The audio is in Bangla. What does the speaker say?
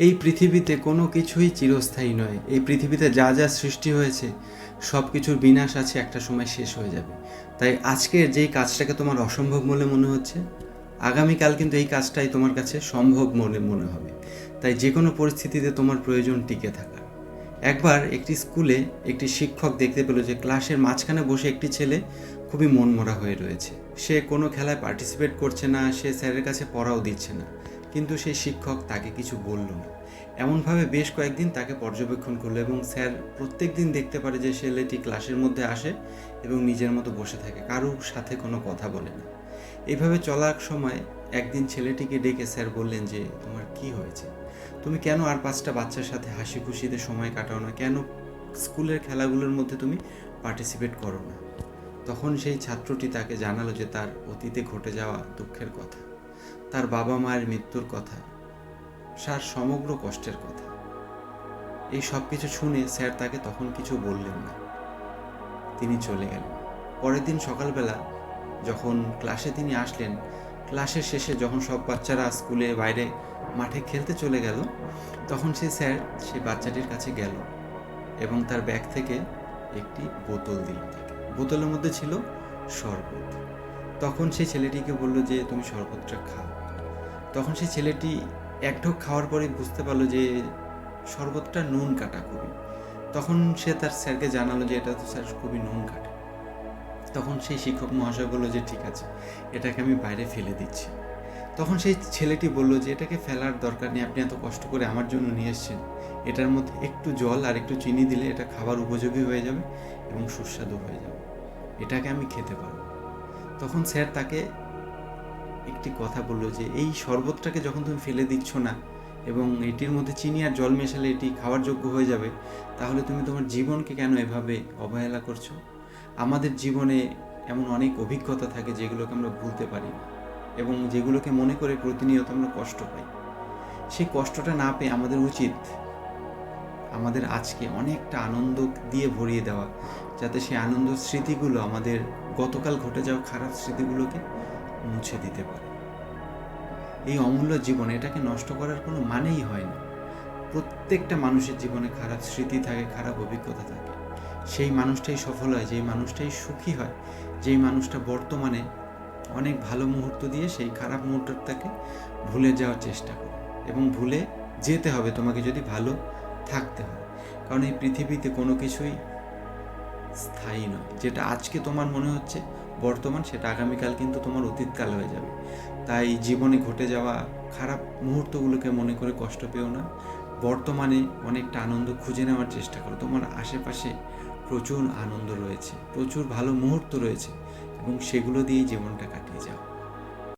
এই পৃথিবীতে কোনো কিছুই চিরস্থায়ী নয়। এই পৃথিবীতে যা যা সৃষ্টি হয়েছে সব কিছুর বিনাশ আছে, একটা সময় শেষ হয়ে যাবে। তাই আজকের যেই কাজটাকে তোমার অসম্ভব বলে মনে হচ্ছে, আগামীকাল কিন্তু এই কাজটাই তোমার কাছে সম্ভব মনে হবে। তাই যে কোনো পরিস্থিতিতে তোমার প্রয়োজন টিকে থাকা। একবার একটি স্কুলে একটি শিক্ষক দেখতে পেল যে ক্লাসের মাঝখানে বসে একটি ছেলে খুবই মনমরা হয়ে রয়েছে। সে কোনো খেলায় পার্টিসিপেট করছে না, সে স্যারের কাছে পড়াও দিচ্ছে না, কিন্তু সেই শিক্ষক তাকে কিছু বলল না। এমনভাবে বেশ কয়েকদিন তাকে পর্যবেক্ষণ করলো এবং স্যার প্রত্যেক দিন দেখতে পারে যে ছেলেটি ক্লাসের মধ্যে আসে এবং নিজের মতো বসে থাকে, কারোর সাথে কোনো কথা বলে না। এইভাবে চলার সময় একদিন ছেলেটিকে ডেকে স্যার বললেন যে, তোমার কি হয়েছে? তুমি কেন আর 5টা বাচ্চার সাথে হাসি খুশিতে সময় কাটাও না? কেন স্কুলের খেলাগুলোর মধ্যে তুমি পার্টিসিপেট করো না? তখন সেই ছাত্রটি তাকে জানালো যে তার অতীতে ঘটে যাওয়া দুঃখের কথা, তার বাবা মায়ের মৃত্যুর কথা, তার সমগ্র কষ্টের কথা। এই সব কিছু শুনে স্যার তাকে তখন কিছু বললেন না, তিনি চলে গেলেন। পরের দিন সকালবেলা যখন ক্লাসে তিনি আসলেন, ক্লাসের শেষে যখন সব বাচ্চারা স্কুলে বাইরে মাঠে খেলতে চলে গেল, তখন স্যার সেই বাচ্চাটির কাছে গেল এবং তার ব্যাগ থেকে একটি বোতল দিল তাকে। বোতলের মধ্যে ছিল শরবত। তখন সেই ছেলেটিকে বলল যে, তুমি শরবতটা খাও। তখন সেই ছেলেটি এক ঢোক খাওয়ার পরেই বুঝতে পারলো যে শরবতটা নুন কাটা খুবই। তখন সে তার স্যারকে জানালো যে এটা তো স্যার খুবই নুন কাটা। তখন সেই শিক্ষক মহাশয় বলল যে ঠিক আছে, এটাকে আমি বাইরে ফেলে দিচ্ছি। তখন সেই ছেলেটি বলল যে এটাকে ফেলার দরকার নেই, আপনি এত কষ্ট করে আমার জন্য নিয়ে এসেছেন, এটার মধ্যে একটু জল আর একটু চিনি দিলে এটা খাবার উপযোগী হয়ে যাবে এবং সুস্বাদু হয়ে যাবে, এটাকে আমি খেতে পারবো। তখন স্যার তাকে একটি কথা বলল যে এই শরবতটাকে যখন তুমি ফেলে দিচ্ছ না এবং এটির মধ্যে চিনি আর জল মেশালে এটি খাওয়ার যোগ্য হয়ে যাবে, তাহলে তুমি তোমার জীবনকে কেন এভাবে অবহেলা করছো? আমাদের জীবনে এমন অনেক অভিজ্ঞতা থাকে যেগুলোকে আমরা ভুলতে পারি না এবং যেগুলোকে মনে করে প্রতিনিয়ত আমরা কষ্ট পাই। সেই কষ্টটা না পেয়ে আমাদের উচিত আমাদের আজকে অনেকটা আনন্দ দিয়ে ভরিয়ে দেওয়া, যাতে সেই আনন্দ স্মৃতিগুলো আমাদের গতকাল ঘটে যাওয়া খারাপ স্মৃতিগুলোকে মুছে দিতে পারে। এই অমূল্য জীবন, এটাকে নষ্ট করার কোনো মানেই হয় না। প্রত্যেকটা মানুষের জীবনে খারাপ স্মৃতি থাকে, খারাপ অভিজ্ঞতা থাকে। সেই মানুষটাই সফল হয়, যেই মানুষটাই সুখী হয়, যেই মানুষটা বর্তমানে অনেক ভালো মুহূর্ত দিয়ে সেই খারাপ মুহূর্তটাকে ভুলে যাওয়ার চেষ্টা করে। এবং ভুলে যেতে হবে তোমাকে যদি ভালো থাকতে হয়, কারণ এই পৃথিবীতে কোনো কিছুই স্থায়ী নয়। যেটা আজকে তোমার মনে হচ্ছে বর্তমান, সেটা আগামীকাল কিন্তু তোমার অতীতকাল হয়ে যাবে। তাই জীবনে ঘটে যাওয়া খারাপ মুহূর্তগুলোকে মনে করে কষ্ট পেও না, বর্তমানে অনেকটা আনন্দ খুঁজে নেওয়ার চেষ্টা করো। তোমার আশেপাশে প্রচুর আনন্দ রয়েছে, প্রচুর ভালো মুহূর্ত রয়েছে এবং সেগুলো দিয়েই জীবনটা কাটিয়ে যাও।